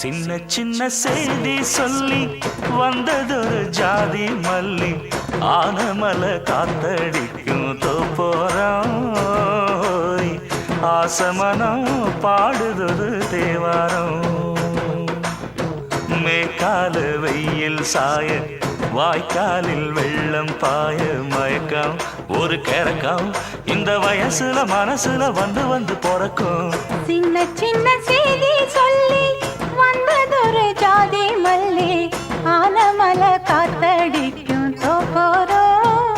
சின்ன சின்ன செய்தி சொல்லி வந்ததொரு ஜாதி மல்லி ஆனமல காத்தடிக்கும் தோப்போரம் ஆசமனம் பாடுதொரு தேவாரம் மேற்கால வெயில் சாய வாய்க்காலில் வெள்ளம் பாய மயக்கம் ஒரு கிறக்கம் இந்த வயசுல மனசுல வந்து வந்து பிறக்கும் சின்ன சின்ன செய்தி சொல்லி வந்ததொரு ஜாதி மல்லி ஆனமல காத்தடிக்கும் தோப்போரோய்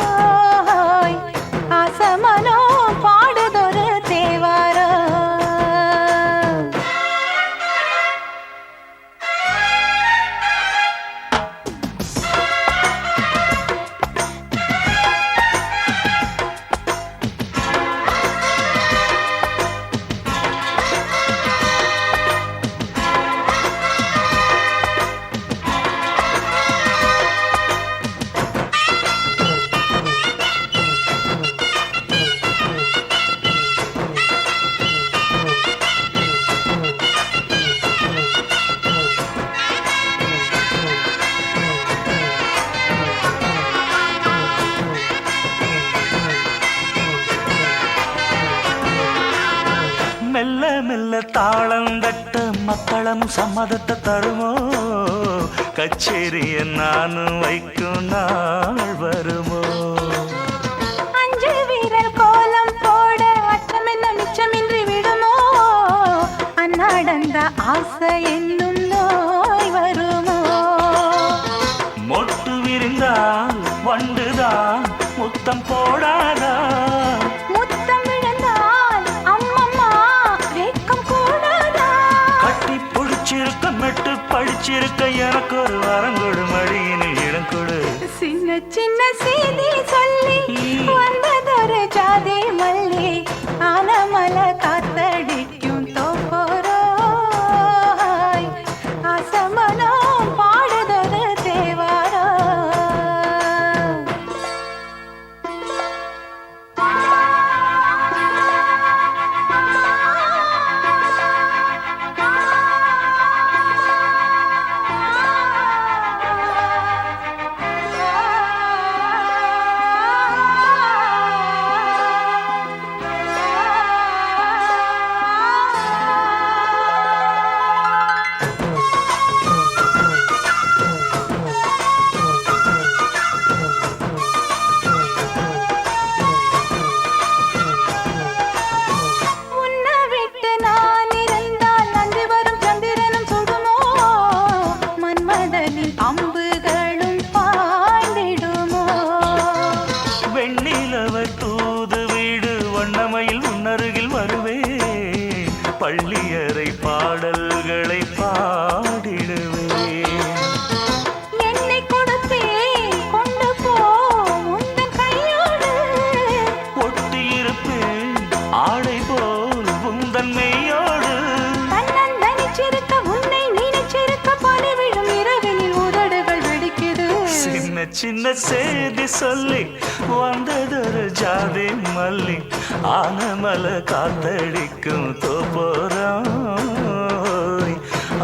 ஆசமனோ பாடுதொரு தேவாரோ மெல்ல மெல்ல தாளம் தட்ட மக்களும் சம்மதத்தை தருமோ கச்சேரிய நானும் வைக்கும் நாள் வருமோ அஞ்சு வீரர் கோலம் போட அச்சம் என்ன மிச்சமின்றி விடுமோ அந்நாடந்த ஆசை என்னும் நோய் வருமோ மொட்டு விரிந்தால் வண்டுதான் முத்தம் போடாதா முத்தம் விழுந்தால் அம்மம்மா வெட்கம் கூடாதா கட்டி பிடிச்சிருக்க மெட்டு படிச்சிருக்க எனக்கு ஒரு வரம் கொடு மடியினில் இடம் கொடு சின்ன சின்ன செய்தி சொல்லி வந்ததொரு ஜாதி மல்லி ஆனமல காத்தடிக்கும் தோப்போரோய் ஆசமனோ பாடுதொரு தேவாரோ அம்புகளும் பாண்டிடுமோ வெண்ணிலவர் தூது வீடு வண்ணமையில் உன்னருகில் வருவே பள்ளியறை பாடல்களை பாடிடுவே என்னை கொடுத்தே கொண்டு போ உந்தன் கையோடு ஒட்டியிருப்பேன் ஆடை போல் உந்தன் மெய்யோடு தன்னந்தனிச்சிருக்க உன்னை நினைச்சிருக்க பனி விழும் இரவினில் உதடுகள் வெடிக்குது சின்ன சின்ன செய்தி சொல்லி வந்ததொரு ஜாதி மல்லி ஆனமல காத்தடிக்கும் தோப்போரம்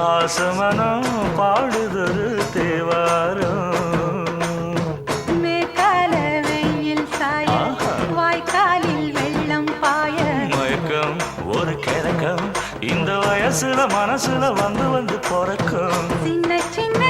ஆசமனம் பாடுதொரு தேவாரம் மேற்கால வெயில் சாய வாய்க்காலில் வெள்ளம் பாய மயக்கம் ஒரு கிறக்கம் இந்த வயசுல மனசுல வந்து வந்து பிறக்கும் சின்ன சின்ன